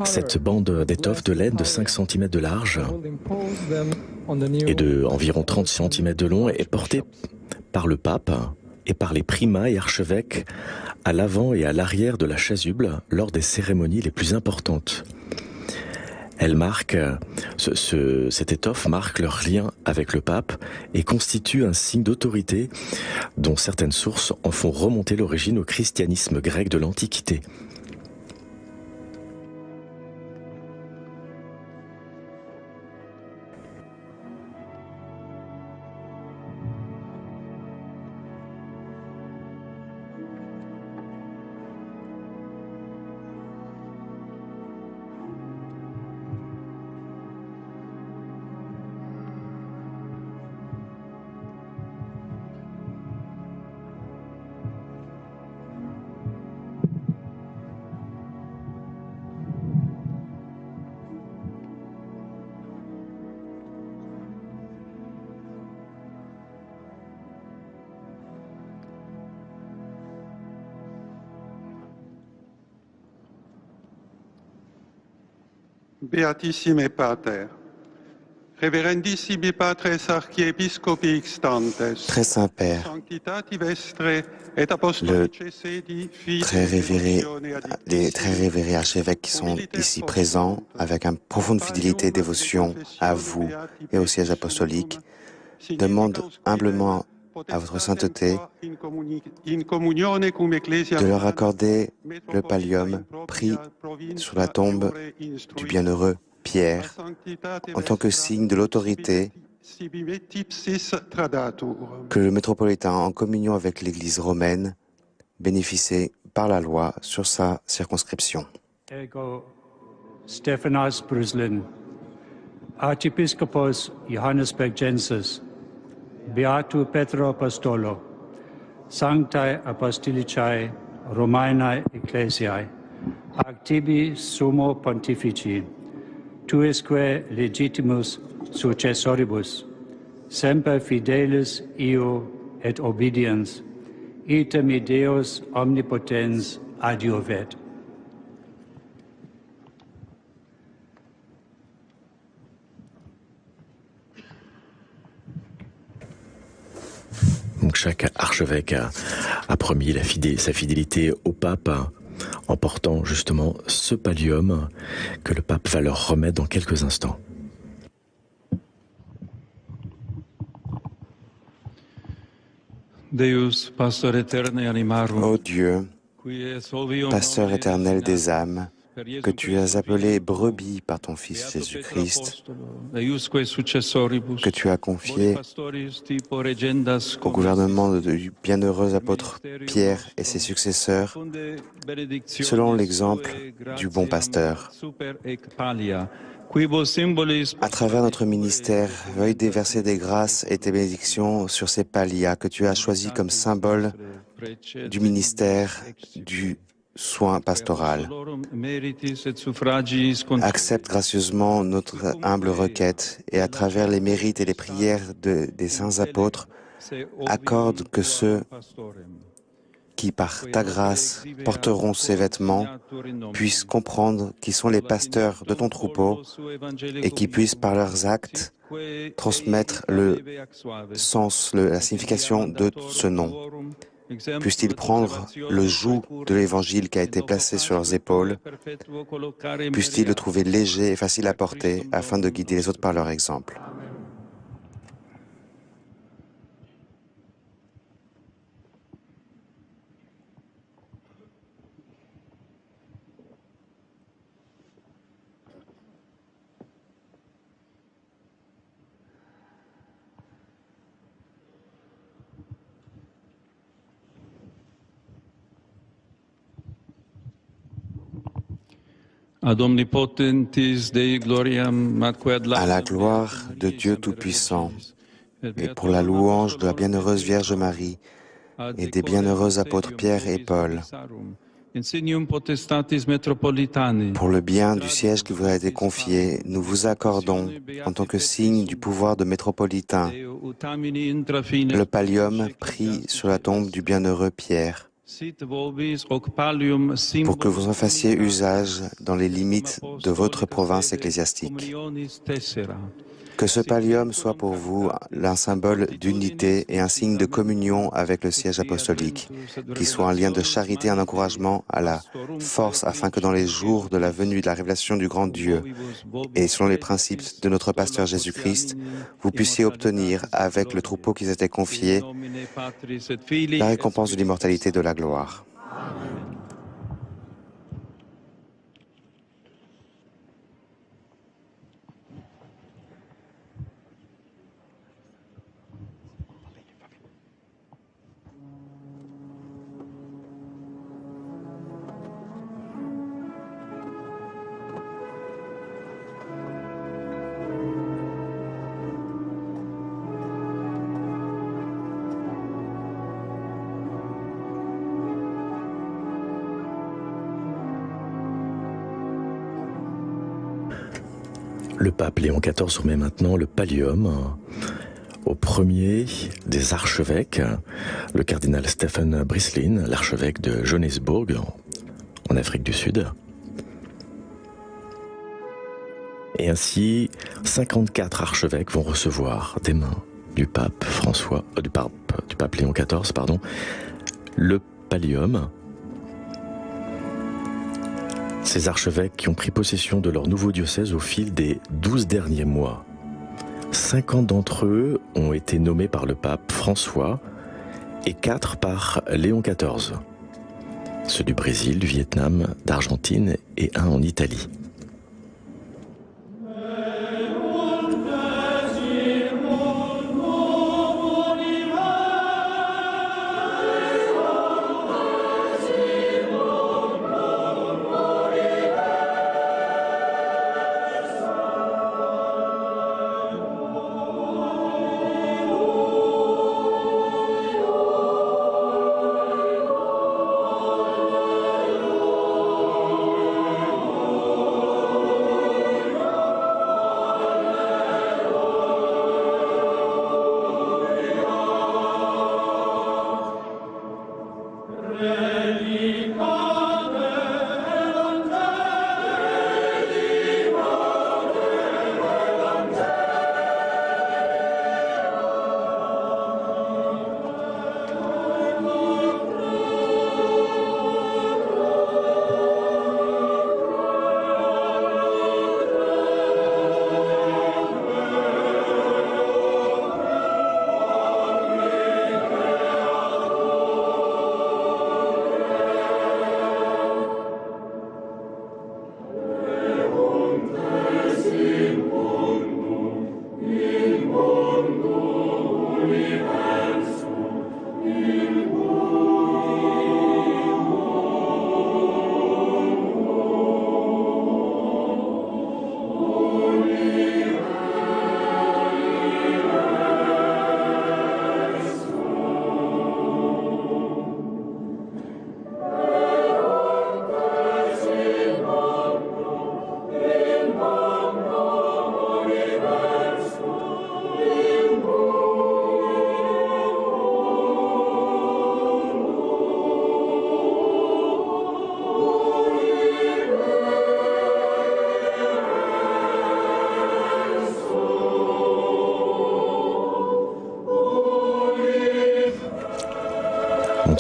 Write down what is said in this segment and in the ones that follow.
Cette bande d'étoffe de laine de 5 cm de large et de environ 30 cm de long est portée par le pape et par les primats et archevêques à l'avant et à l'arrière de la chasuble lors des cérémonies les plus importantes. Elle marque, cette étoffe marque leur lien avec le pape et constitue un signe d'autorité dont certaines sources en font remonter l'origine au christianisme grec de l'Antiquité. Beatissime Pater, Reverendissimi Patres Archiepiscopi Extantes, Très Saint Père, Sanctitati Vestre et le Apostolice Sedi, les très révérés archevêques qui sont ici présents, avec une profonde fidélité et dévotion à vous et au siège apostolique, demandent humblement à votre sainteté de leur accorder le pallium pris sur la tombe du bienheureux Pierre en tant que signe de l'autorité que le métropolitain, en communion avec l'Église romaine, bénéficiait par la loi sur sa circonscription. Ego Stephanos Bruslin, Archiepiscopos Johannes Bergensis, Beatu Petro Apostolo, Sanctae Apostolicae Romaenae Ecclesiae, ac tibi Summo Pontifici, tuisque legitimus successoribus, semper fidelis io et obediens, item Deus omnipotens adjuvet. Donc chaque archevêque a promis sa fidélité au pape en portant justement ce pallium que le pape va leur remettre dans quelques instants. Deus, pastor aeternae animarum, Ô Dieu, qui es ovium pasteur omnes éternel des designatus, âmes, que tu as appelé brebis par ton Fils Jésus-Christ, que tu as confié au gouvernement du bienheureux apôtre Pierre et ses successeurs, selon l'exemple du bon pasteur. À travers notre ministère, veuille déverser des grâces et tes bénédictions sur ces pallias que tu as choisis comme symbole du ministère du soin pastoral. Accepte gracieusement notre humble requête et à travers les mérites et les prières des saints apôtres, accorde que ceux qui, par ta grâce, porteront ces vêtements, puissent comprendre qui sont les pasteurs de ton troupeau et qui puissent, par leurs actes, transmettre le sens, la signification de ce nom. Puissent-ils prendre le joug de l'Évangile qui a été placé sur leurs épaules, puissent-ils le trouver léger et facile à porter afin de guider les autres par leur exemple. Ad omnipotentis Dei gloriam atque ad À la gloire de Dieu Tout-Puissant et pour la louange de la bienheureuse Vierge Marie et des bienheureux apôtres Pierre et Paul, pour le bien du siège qui vous a été confié, nous vous accordons, en tant que signe du pouvoir de métropolitain, le pallium pris sur la tombe du bienheureux Pierre, pour que vous en fassiez usage dans les limites de votre province ecclésiastique. Que ce pallium soit pour vous un symbole d'unité et un signe de communion avec le siège apostolique, qui soit un lien de charité, un encouragement à la force, afin que dans les jours de la venue de la révélation du grand Dieu, et selon les principes de notre pasteur Jésus-Christ, vous puissiez obtenir, avec le troupeau qui s'était confié, la récompense de l'immortalité et de la gloire. Le pape Léon XIV remet maintenant le pallium au premier des archevêques, le cardinal Stephen Brislin, l'archevêque de Johannesburg, en Afrique du Sud. Et ainsi, 54 archevêques vont recevoir des mains du pape du pape Léon XIV, le pallium. Ces archevêques qui ont pris possession de leur nouveau diocèse au fil des 12 derniers mois. 50 d'entre eux ont été nommés par le pape François et 4 par Léon XIV. Ceux du Brésil, du Vietnam, d'Argentine et un en Italie.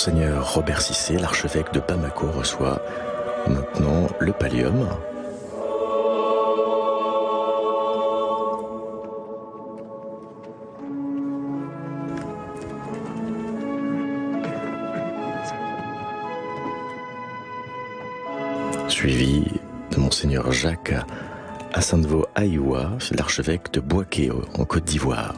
Monseigneur Robert Cissé, l'archevêque de Bamako, reçoit maintenant le pallium. Suivi de Monseigneur Jacques Asanvo Aïwa, l'archevêque de Bouaké en Côte d'Ivoire.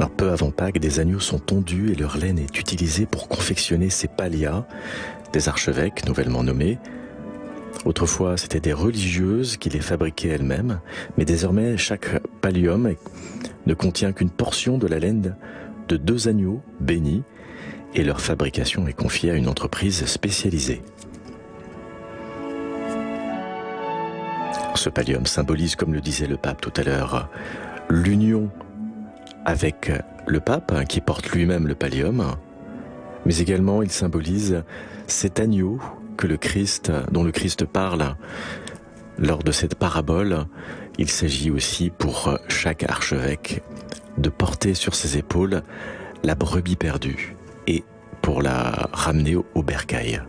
Alors peu avant Pâques, des agneaux sont tondus et leur laine est utilisée pour confectionner ces pallias, des archevêques nouvellement nommés. Autrefois, c'était des religieuses qui les fabriquaient elles-mêmes, mais désormais, chaque pallium ne contient qu'une portion de la laine de 2 agneaux bénis, et leur fabrication est confiée à une entreprise spécialisée. Ce pallium symbolise, comme le disait le pape tout à l'heure, l'union avec le pape, qui porte lui-même le pallium, mais également il symbolise cet agneau dont le Christ parle lors de cette parabole. Il s'agit aussi pour chaque archevêque de porter sur ses épaules la brebis perdue et pour la ramener au bercail.